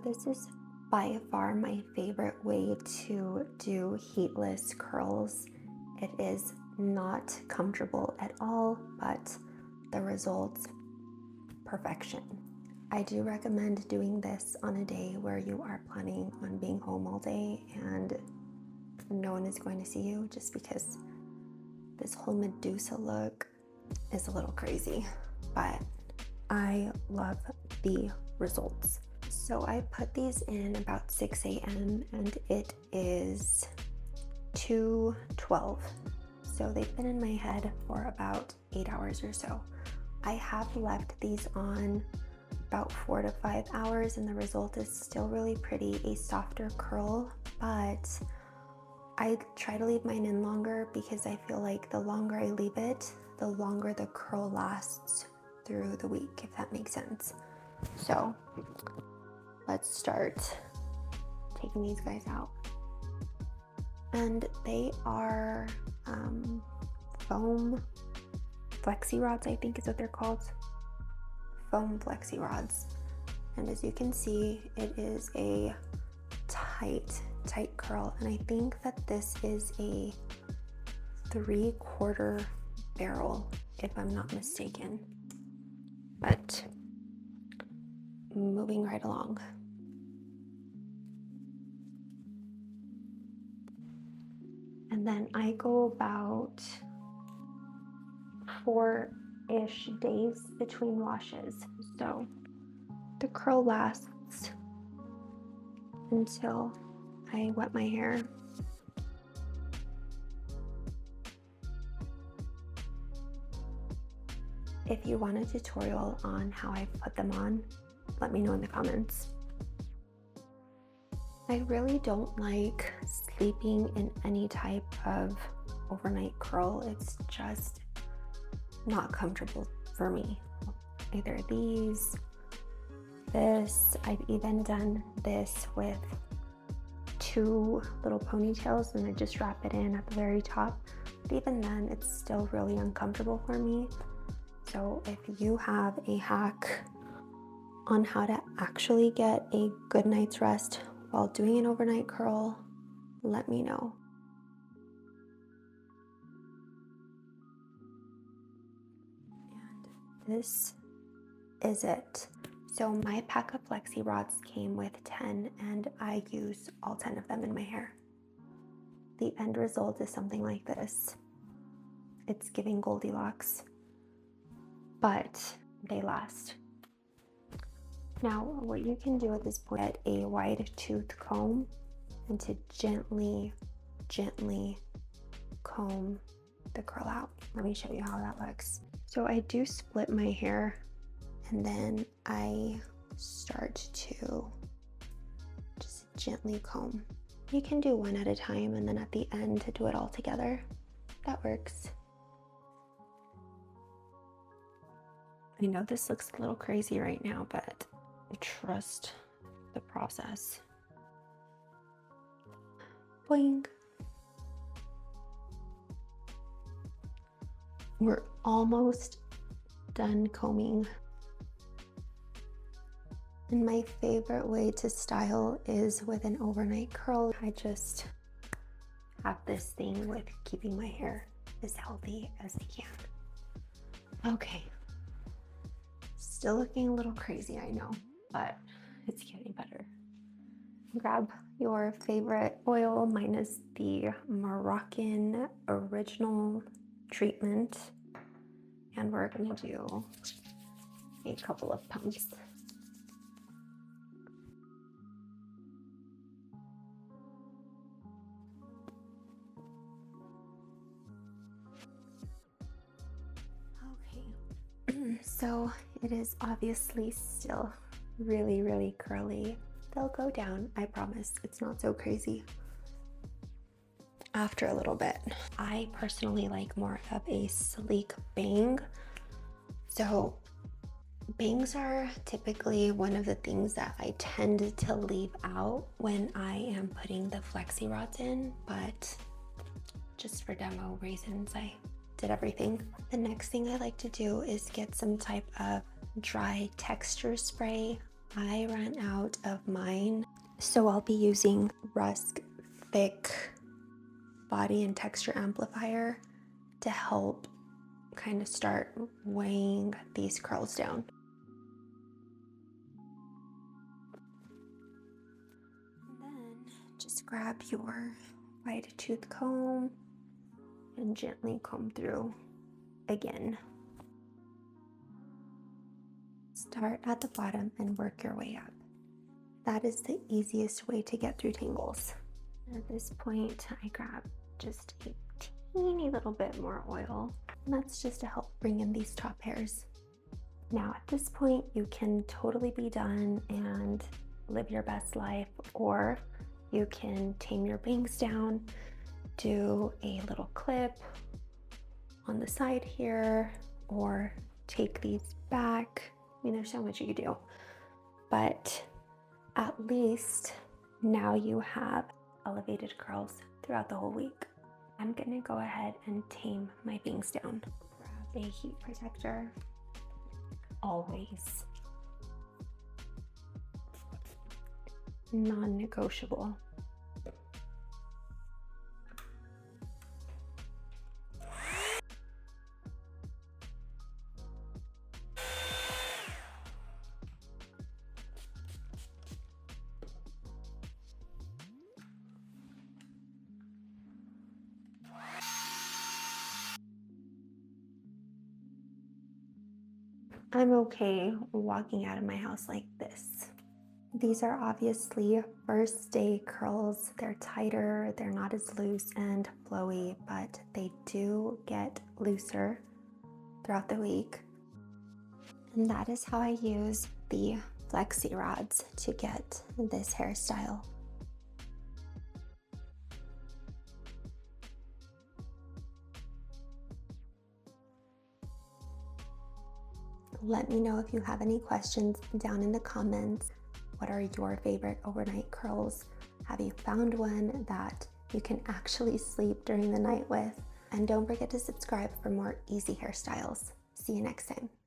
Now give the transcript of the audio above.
This is by far my favorite way to do heatless curls. It is not comfortable at all, but the results, perfection. I do recommend doing this on a day where you are planning on being home all day and no one is going to see you, just because this whole Medusa look is a little crazy, but I love the results. So I put these in about 6 a.m. and it is 2:12. So they've been in my head for about 8 hours or so. I have left these on about 4 to 5 hours and the result is still really pretty, a softer curl, but I try to leave mine in longer because I feel like the longer I leave it, the longer the curl lasts through the week, if that makes sense. So let's start taking these guys out. And they are foam flexi rods, I think is what they're called. Foam flexi rods. And as you can see, it is a tight curl, and I think that this is a 3/4 barrel if I'm not mistaken. But moving right along. And then I go about 4-ish days between washes, so the curl lasts until I wet my hair. If you want a tutorial on how I put them on, let me know in the comments. I really don't like sleeping in any type of overnight curl. It's just not comfortable for me. Either these, this, I've even done this with 2 little ponytails and I just wrap it in at the very top. But even then, it's still really uncomfortable for me. So if you have a hack on how to actually get a good night's rest while doing an overnight curl, let me know. And this is it. So my pack of Flexi Rods came with 10 and I use all 10 of them in my hair. The end result is something like this. It's giving Goldilocks, but they last. Now, what you can do at this point, get a wide tooth comb and to gently comb the curl out. Let me show you how that looks. So I do split my hair and then I start to just gently comb. You can do one at a time and then at the end to do it all together. That works. I know this looks a little crazy right now, but trust the process. Boing. We're almost done combing. And my favorite way to style is with an overnight curl. I just have this thing with keeping my hair as healthy as I can. Okay. Still looking a little crazy, I know, but it's getting better. Grab your favorite oil. Mine is the Moroccan original treatment, and we're gonna do a couple of pumps. Okay, so it is obviously still really curly. They'll go down, I promise. It's not so crazy after a little bit. I personally like more of a sleek bang. So bangs are typically one of the things that I tend to leave out when I am putting the Flexi Rods in, but just for demo reasons, I did everything. The next thing I like to do is get some type of dry texture spray I ran out of mine, so I'll be using Rusk Thick Body and Texture Amplifier to help kind of start weighing these curls down. And then just grab your wide tooth comb and gently comb through again. Start at the bottom and work your way up. That is the easiest way to get through tangles. At this point, I grab just a teeny little bit more oil, and that's just to help bring in these top hairs. Now at this point, you can totally be done and live your best life, or you can tame your bangs down, do a little clip on the side here, or take these back. I mean, there's so much you could do, but at least now you have elevated curls throughout the whole week. I'm gonna go ahead and tame my bangs down. Grab a heat protector, always. Non-negotiable. I'm okay walking out of my house like this. These are obviously first day curls. They're tighter, they're not as loose and flowy, but they do get looser throughout the week. And that is how I use the Flexi Rods to get this hairstyle. Let me know if you have any questions down in the comments. What are your favorite overnight curls? Have you found one that you can actually sleep during the night with? And don't forget to subscribe for more easy hairstyles. See you next time.